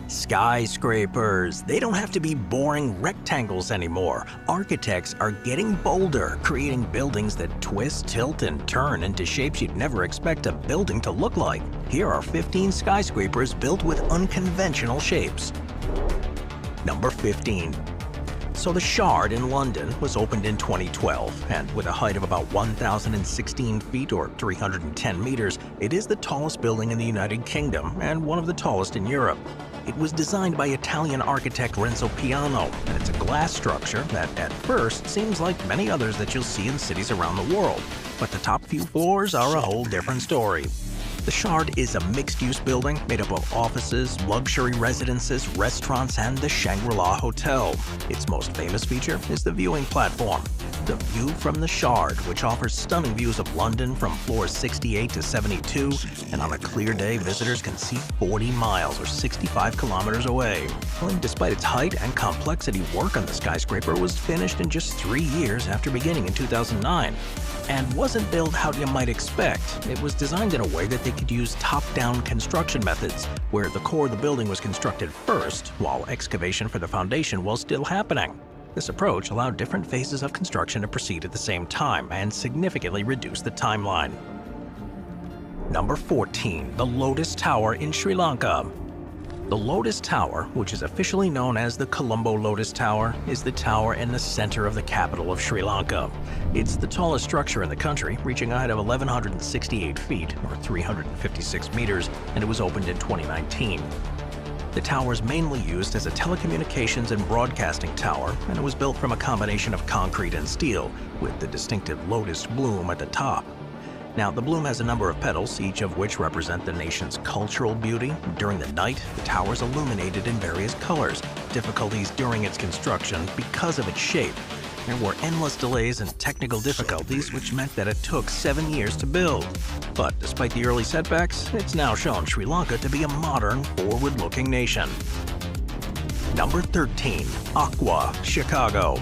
Skyscrapers. They don't have to be boring rectangles anymore. Architects are getting bolder, creating buildings that twist, tilt, and turn into shapes you'd never expect a building to look like. Here are 15 skyscrapers built with unconventional shapes. Number 15. So the Shard in London was opened in 2012, and with a height of about 1,016 feet or 310 meters, it is the tallest building in the United Kingdom and one of the tallest in Europe. It was designed by Italian architect Renzo Piano, and it's a glass structure that at first seems like many others that you'll see in cities around the world. But the top few floors are a whole different story. The Shard is a mixed-use building made up of offices, luxury residences, restaurants, and the Shangri-La Hotel. Its most famous feature is the viewing platform, the view from the Shard, which offers stunning views of London from floors 68 to 72, and on a clear day, visitors can see 40 miles or 65 kilometers away. And despite its height and complexity, work on the skyscraper was finished in just 3 years after beginning in 2009. And wasn't built how you might expect. It was designed in a way that they could use top-down construction methods, where the core of the building was constructed first, while excavation for the foundation was still happening. This approach allowed different phases of construction to proceed at the same time and significantly reduced the timeline. Number 14. The Lotus Tower in Sri Lanka. The Lotus Tower, which is officially known as the Colombo Lotus Tower, is the tower in the center of the capital of Sri Lanka. It's the tallest structure in the country, reaching a height of 1,168 feet, or 356 meters, and it was opened in 2019. The tower is mainly used as a telecommunications and broadcasting tower, and it was built from a combination of concrete and steel, with the distinctive lotus bloom at the top. Now, the bloom has a number of petals, each of which represent the nation's cultural beauty. During the night, the tower is illuminated in various colors. Difficulties during its construction because of its shape. There were endless delays and technical difficulties, which meant that it took 7 years to build. But despite the early setbacks, it's now shown Sri Lanka to be a modern, forward-looking nation. Number 13. Aqua, Chicago.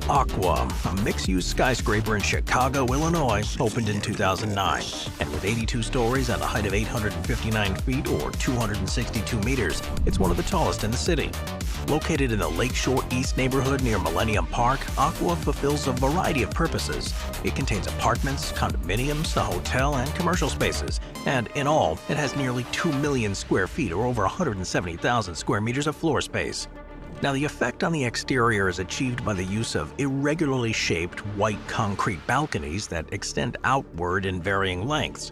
Aqua, a mixed-use skyscraper in Chicago, Illinois, opened in 2009. And with 82 stories and a height of 859 feet or 262 meters, it's one of the tallest in the city. Located in the Lakeshore East neighborhood near Millennium Park, Aqua fulfills a variety of purposes. It contains apartments, condominiums, a hotel, and commercial spaces. And in all, it has nearly 2 million square feet or over 170,000 square meters of floor space. Now, the effect on the exterior is achieved by the use of irregularly shaped white concrete balconies that extend outward in varying lengths.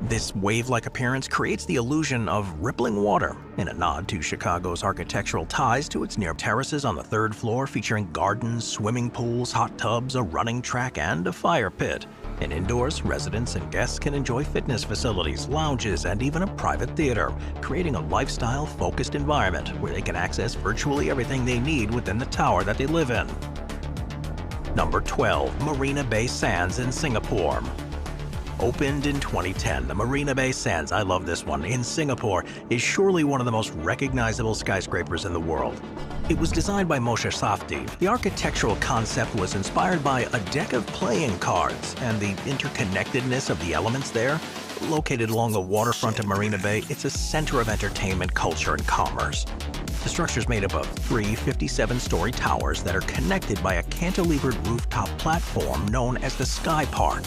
This wave-like appearance creates the illusion of rippling water, in a nod to Chicago's architectural ties to its near terraces on the third floor featuring gardens, swimming pools, hot tubs, a running track, and a fire pit. And indoors, residents and guests can enjoy fitness facilities, lounges, and even a private theater, creating a lifestyle-focused environment where they can access virtually everything they need within the tower that they live in. Number 12. Marina Bay Sands in Singapore. Opened in 2010, the Marina Bay Sands, I love this one, in Singapore, is surely one of the most recognizable skyscrapers in the world. It was designed by Moshe Safdie. The architectural concept was inspired by a deck of playing cards, and the interconnectedness of the elements there. Located along the waterfront of Marina Bay, it's a center of entertainment, culture, and commerce. The structure is made up of 3 57-story towers that are connected by a cantilevered rooftop platform known as the Sky Park.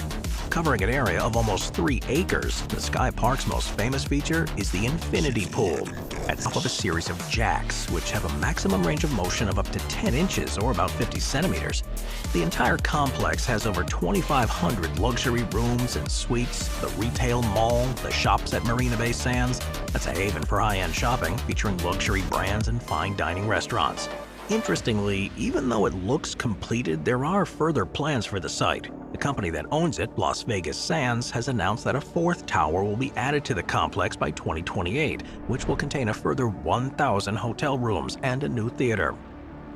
Covering an area of almost 3 acres, the Sky Park's most famous feature is the infinity pool, at the top of a series of jacks, which have a maximum range of motion of up to 10 inches or about 50 centimeters. The entire complex has over 2,500 luxury rooms and suites, the retail mall, the shops at Marina Bay Sands. That's a haven for high-end shopping, featuring luxury brands and fine dining restaurants. Interestingly, even though it looks completed, there are further plans for the site. The company that owns it, Las Vegas Sands, has announced that a 4th tower will be added to the complex by 2028, which will contain a further 1,000 hotel rooms and a new theater.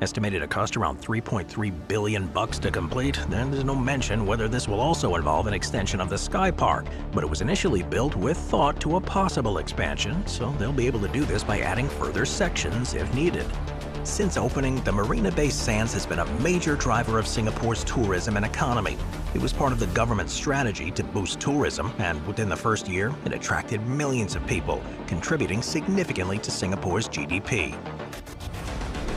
Estimated to cost around $3.3 billion to complete, and there's no mention whether this will also involve an extension of the Sky Park, but it was initially built with thought to a possible expansion, so they'll be able to do this by adding further sections if needed. Since opening, the Marina Bay Sands has been a major driver of Singapore's tourism and economy. It was part of the government's strategy to boost tourism, and within the first year, it attracted millions of people, contributing significantly to Singapore's GDP.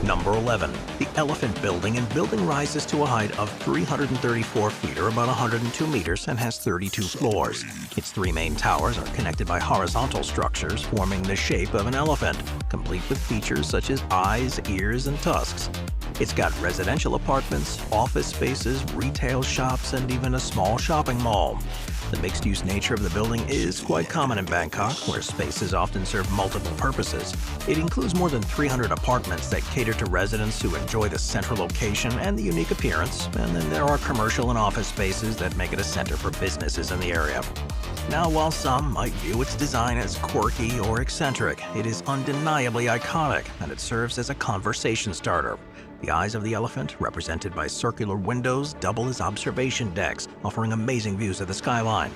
Number 11. The Elephant Building. And building rises to a height of 334 feet or about 102 meters and has 32 floors. Its three main towers are connected by horizontal structures forming the shape of an elephant, complete with features such as eyes, ears, and tusks. It's got residential apartments, office spaces, retail shops, and even a small shopping mall. The mixed-use nature of the building is quite common in Bangkok, where spaces often serve multiple purposes. It includes more than 300 apartments that cater to residents who enjoy the central location and the unique appearance, and then there are commercial and office spaces that make it a center for businesses in the area. Now, while some might view its design as quirky or eccentric, it is undeniably iconic, and it serves as a conversation starter. The eyes of the elephant, represented by circular windows, double as observation decks, offering amazing views of the skyline.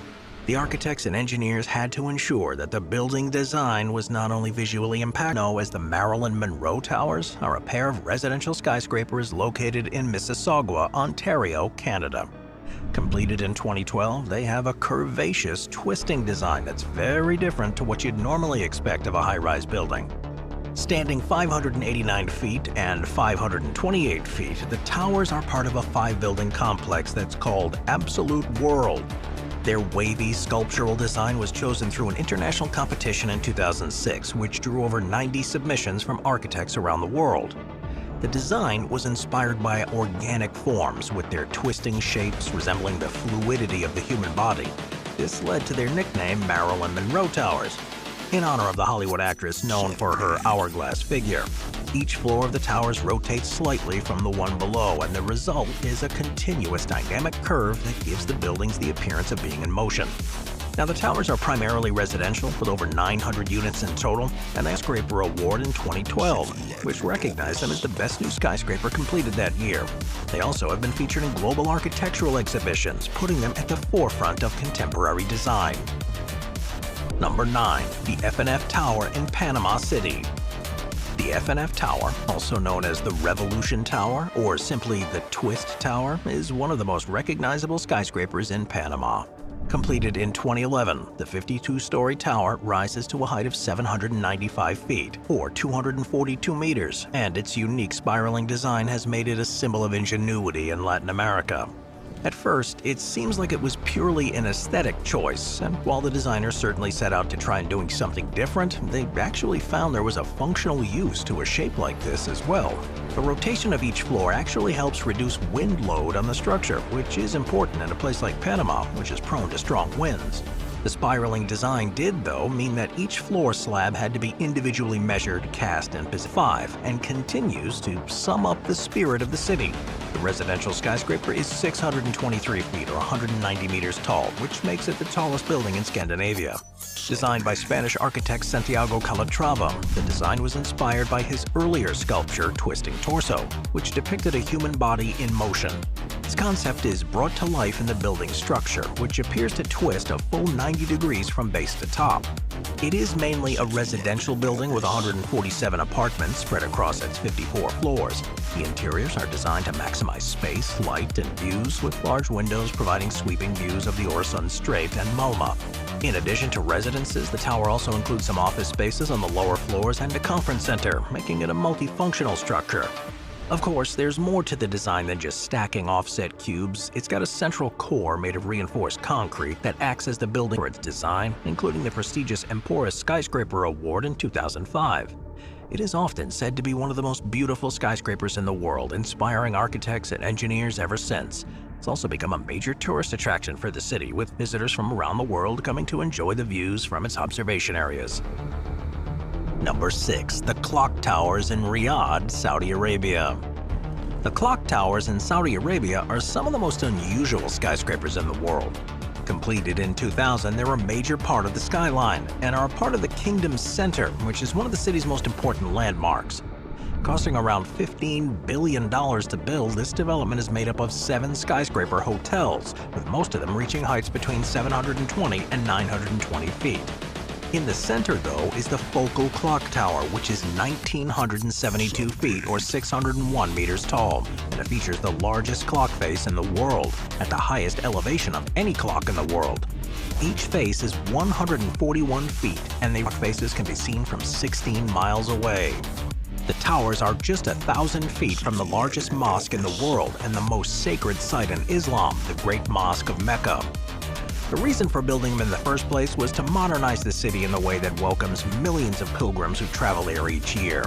The architects and engineers had to ensure that the building design was not only visually impactful, known as the Marilyn Monroe Towers are a pair of residential skyscrapers located in Mississauga, Ontario, Canada. Completed in 2012, they have a curvaceous, twisting design that's very different to what you'd normally expect of a high-rise building. Standing 589 feet and 528 feet, the towers are part of a five-building complex that's called Absolute World. Their wavy sculptural design was chosen through an international competition in 2006, which drew over 90 submissions from architects around the world. The design was inspired by organic forms, with their twisting shapes resembling the fluidity of the human body. This led to their nickname Marilyn Monroe Towers, in honor of the Hollywood actress known for her hourglass figure. Each floor of the towers rotates slightly from the one below, and the result is a continuous dynamic curve that gives the buildings the appearance of being in motion. Now, the towers are primarily residential, with over 900 units in total, and the Skyscraper Award in 2012, which recognized them as the best new skyscraper completed that year. They also have been featured in global architectural exhibitions, putting them at the forefront of contemporary design. Number 9. The F&F Tower in Panama City. The F&F Tower, also known as the Revolution Tower or simply the Twist Tower, is one of the most recognizable skyscrapers in Panama. Completed in 2011, the 52-story tower rises to a height of 795 feet, or 242 meters, and its unique spiraling design has made it a symbol of ingenuity in Latin America. At first, it seems like it was purely an aesthetic choice, and while the designers certainly set out to try and doing something different, they actually found there was a functional use to a shape like this as well. The rotation of each floor actually helps reduce wind load on the structure, which is important in a place like Panama, which is prone to strong winds. The spiraling design did, though, mean that each floor slab had to be individually measured, cast, and positioned. 5, and continues to sum up the spirit of the city. The residential skyscraper is 623 feet or 190 meters tall, which makes it the tallest building in Scandinavia. Designed by Spanish architect Santiago Calatrava, the design was inspired by his earlier sculpture, Twisting Torso, which depicted a human body in motion. This concept is brought to life in the building structure, which appears to twist a full 90 degrees from base to top. It is mainly a residential building with 147 apartments spread across its 54 floors. The interiors are designed to maximize space, light, and views, with large windows providing sweeping views of the Orasun Strait and Malma. In addition to residences, the tower also includes some office spaces on the lower floors and a conference center, making it a multifunctional structure. Of course, there's more to the design than just stacking offset cubes. It's got a central core made of reinforced concrete that acts as the building for its design, including the prestigious Emporis Skyscraper Award in 2005. It is often said to be one of the most beautiful skyscrapers in the world, inspiring architects and engineers ever since. It's also become a major tourist attraction for the city, with visitors from around the world coming to enjoy the views from its observation areas. Number 6. The Clock Towers in Riyadh, Saudi Arabia. The clock towers in Saudi Arabia are some of the most unusual skyscrapers in the world. Completed in 2000, they're a major part of the skyline and are a part of the Kingdom's Center, which is one of the city's most important landmarks. Costing around $15 billion to build, this development is made up of 7 skyscraper hotels, with most of them reaching heights between 720 and 920 feet. In the center, though, is the focal clock tower, which is 1,972 feet or 601 meters tall, and it features the largest clock face in the world, at the highest elevation of any clock in the world. Each face is 141 feet, and the clock faces can be seen from 16 miles away. The towers are just 1,000 feet from the largest mosque in the world and the most sacred site in Islam, the Great Mosque of Mecca. The reason for building them in the first place was to modernize the city in the way that welcomes millions of pilgrims who travel there each year.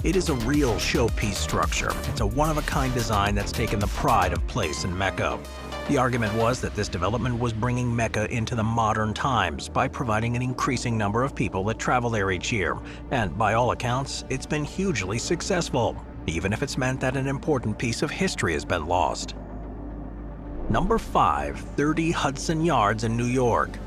It is a real showpiece structure. It's a one-of-a-kind design that's taken the pride of place in Mecca. The argument was that this development was bringing Mecca into the modern times by providing an increasing number of people that travel there each year, and by all accounts, it's been hugely successful, even if it's meant that an important piece of history has been lost. Number 5. 30 Hudson Yards in New York.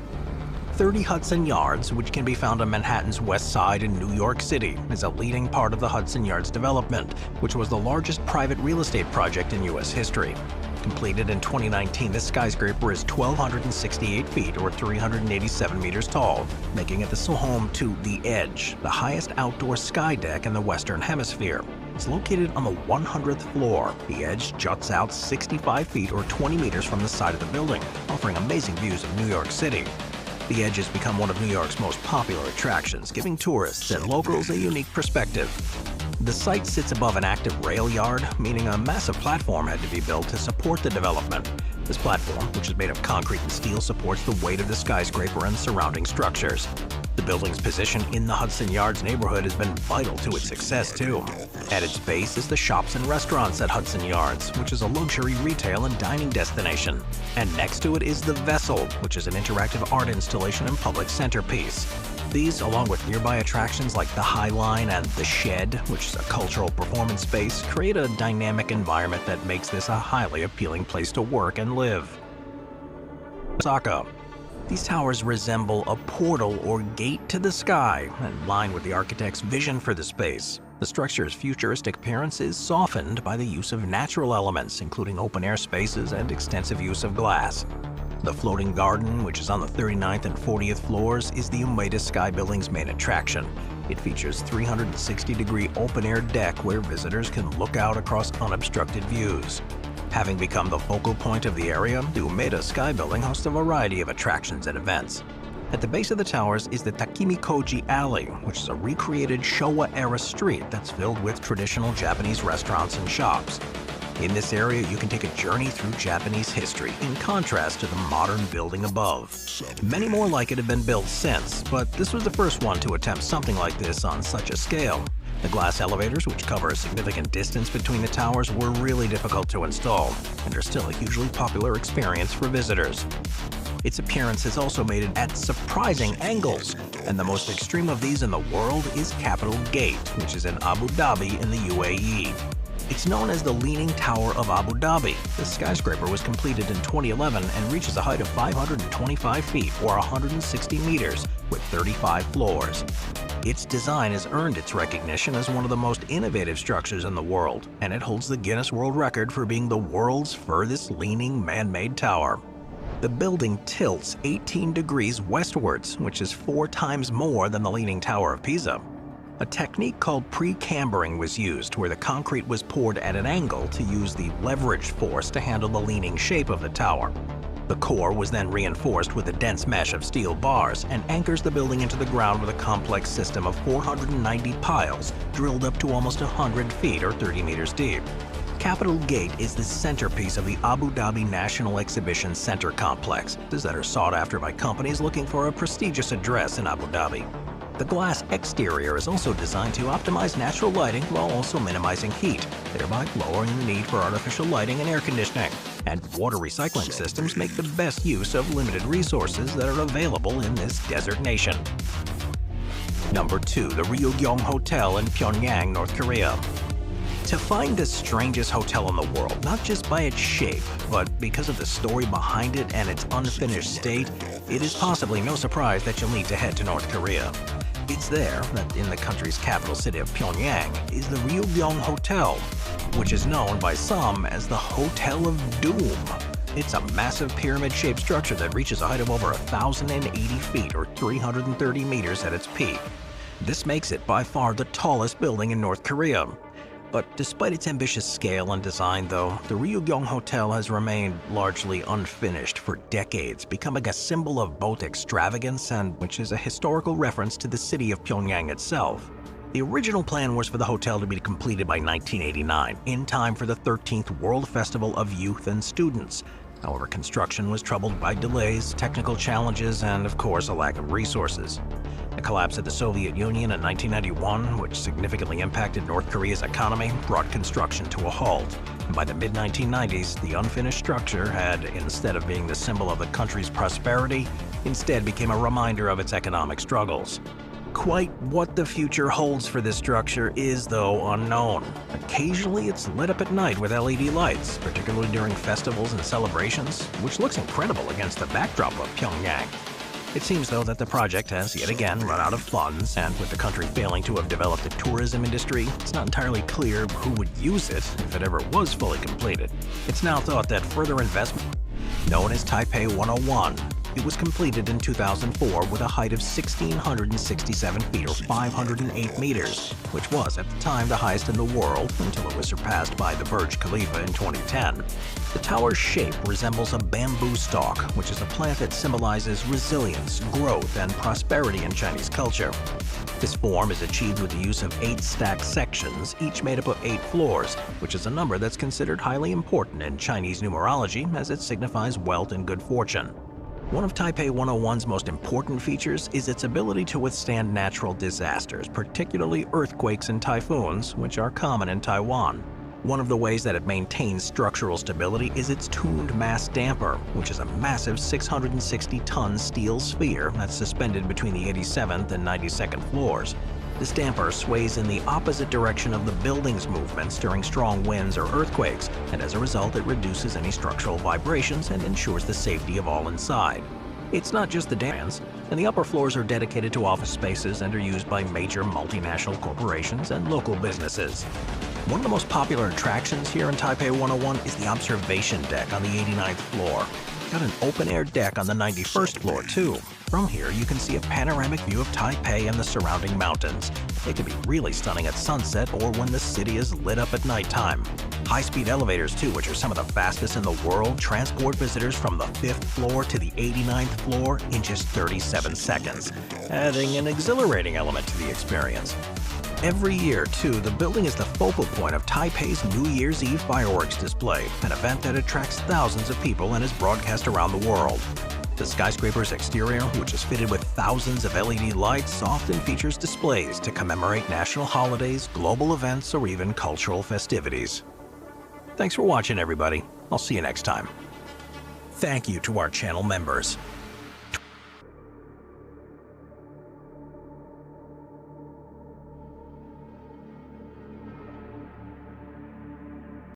30 Hudson Yards, which can be found on Manhattan's West Side in New York City, is a leading part of the Hudson Yards development, which was the largest private real estate project in U.S. history. Completed in 2019, this skyscraper is 1,268 feet or 387 meters tall, making it the home to The Edge, the highest outdoor sky deck in the Western Hemisphere. It's located on the 100th floor. The Edge juts out 65 feet or 20 meters from the side of the building, offering amazing views of New York City. The Edge has become one of New York's most popular attractions, giving tourists and locals a unique perspective. The site sits above an active rail yard, meaning a massive platform had to be built to support the development. This platform, which is made of concrete and steel, supports the weight of the skyscraper and surrounding structures. The building's position in the Hudson Yards neighborhood has been vital to its success, too. At its base is the shops and restaurants at Hudson Yards, which is a luxury retail and dining destination. And next to it is the Vessel, which is an interactive art installation and public centerpiece. These, along with nearby attractions like the High Line and the Shed, which is a cultural performance space, create a dynamic environment that makes this a highly appealing place to work and live. Osaka. These towers resemble a portal or gate to the sky, in line with the architect's vision for the space. The structure's futuristic appearance is softened by the use of natural elements, including open-air spaces and extensive use of glass. The floating garden, which is on the 39th and 40th floors, is the Umeda Sky Building's main attraction. It features 360-degree open-air deck where visitors can look out across unobstructed views. Having become the focal point of the area, the Umeda Sky Building hosts a variety of attractions and events. At the base of the towers is the Takemikoji Alley, which is a recreated Showa-era street that's filled with traditional Japanese restaurants and shops. In this area, you can take a journey through Japanese history, in contrast to the modern building above. Many more like it have been built since, but this was the first one to attempt something like this on such a scale. The glass elevators, which cover a significant distance between the towers, were really difficult to install, and are still a hugely popular experience for visitors. Its appearance has also made it at surprising angles, and the most extreme of these in the world is Capitol Gate, which is in Abu Dhabi in the UAE. It's known as the Leaning Tower of Abu Dhabi. The skyscraper was completed in 2011 and reaches a height of 525 feet or 160 meters with 35 floors. Its design has earned its recognition as one of the most innovative structures in the world, and it holds the Guinness World Record for being the world's furthest leaning man-made tower. The building tilts 18 degrees westwards, which is 4 times more than the Leaning Tower of Pisa. A technique called pre-cambering was used, where the concrete was poured at an angle to use the leverage force to handle the leaning shape of the tower. The core was then reinforced with a dense mesh of steel bars and anchors the building into the ground with a complex system of 490 piles drilled up to almost 100 feet or 30 meters deep. Capitol Gate is the centerpiece of the Abu Dhabi National Exhibition Center complex, that are sought after by companies looking for a prestigious address in Abu Dhabi. The glass exterior is also designed to optimize natural lighting while also minimizing heat, thereby lowering the need for artificial lighting and air conditioning. And water recycling systems make the best use of limited resources that are available in this desert nation. Number 2. The Ryugyong Hotel in Pyongyang, North Korea. To find the strangest hotel in the world, not just by its shape, but because of the story behind it and its unfinished state, it is possibly no surprise that you'll need to head to North Korea. It's there that in the country's capital city of Pyongyang is the Ryugyong Hotel, which is known by some as the Hotel of Doom. It's a massive pyramid-shaped structure that reaches a height of over 1,080 feet or 330 meters at its peak. This makes it by far the tallest building in North Korea. But despite its ambitious scale and design though, the Ryugyong Hotel has remained largely unfinished for decades, becoming a symbol of both extravagance and which is a historical reference to the city of Pyongyang itself. The original plan was for the hotel to be completed by 1989, in time for the 13th World Festival of Youth and Students. However, construction was troubled by delays, technical challenges, and of course a lack of resources. The collapse of the Soviet Union in 1991, which significantly impacted North Korea's economy, brought construction to a halt. And by the mid-1990s, the unfinished structure had, instead of being the symbol of the country's prosperity, instead became a reminder of its economic struggles. Quite what the future holds for this structure is, though, unknown. Occasionally, it's lit up at night with LED lights, particularly during festivals and celebrations, which looks incredible against the backdrop of Pyongyang. It seems, though, that the project has yet again run out of funds, and with the country failing to have developed a tourism industry, it's not entirely clear who would use it if it ever was fully completed. It's now thought that further investment, known as Taipei 101, it was completed in 2004 with a height of 1,667 feet or 508 meters, which was at the time the highest in the world until it was surpassed by the Burj Khalifa in 2010. The tower's shape resembles a bamboo stalk, which is a plant that symbolizes resilience, growth, and prosperity in Chinese culture. This form is achieved with the use of 8 stacked sections, each made up of 8 floors, which is a number that's considered highly important in Chinese numerology as it signifies wealth and good fortune. One of Taipei 101's most important features is its ability to withstand natural disasters, particularly earthquakes and typhoons, which are common in Taiwan. One of the ways that it maintains structural stability is its tuned mass damper, which is a massive 660-ton steel sphere that's suspended between the 87th and 92nd floors. This damper sways in the opposite direction of the building's movements during strong winds or earthquakes, and as a result it reduces any structural vibrations and ensures the safety of all inside. It's not just the dampers, and the upper floors are dedicated to office spaces and are used by major multinational corporations and local businesses. One of the most popular attractions here in Taipei 101 is the observation deck on the 89th floor. Got an open-air deck on the 91st floor, too. From here, you can see a panoramic view of Taipei and the surrounding mountains. It can be really stunning at sunset or when the city is lit up at nighttime. High-speed elevators, too, which are some of the fastest in the world, transport visitors from the 5th floor to the 89th floor in just 37 seconds, adding an exhilarating element to the experience. Every year, too, the building is the focal point of Taipei's New Year's Eve fireworks display, an event that attracts thousands of people and is broadcast around the world. The Skyscraper's exterior, which is fitted with thousands of LED lights, often features displays to commemorate national holidays, global events, or even cultural festivities. Thanks for watching, everybody. I'll see you next time. Thank you to our channel members.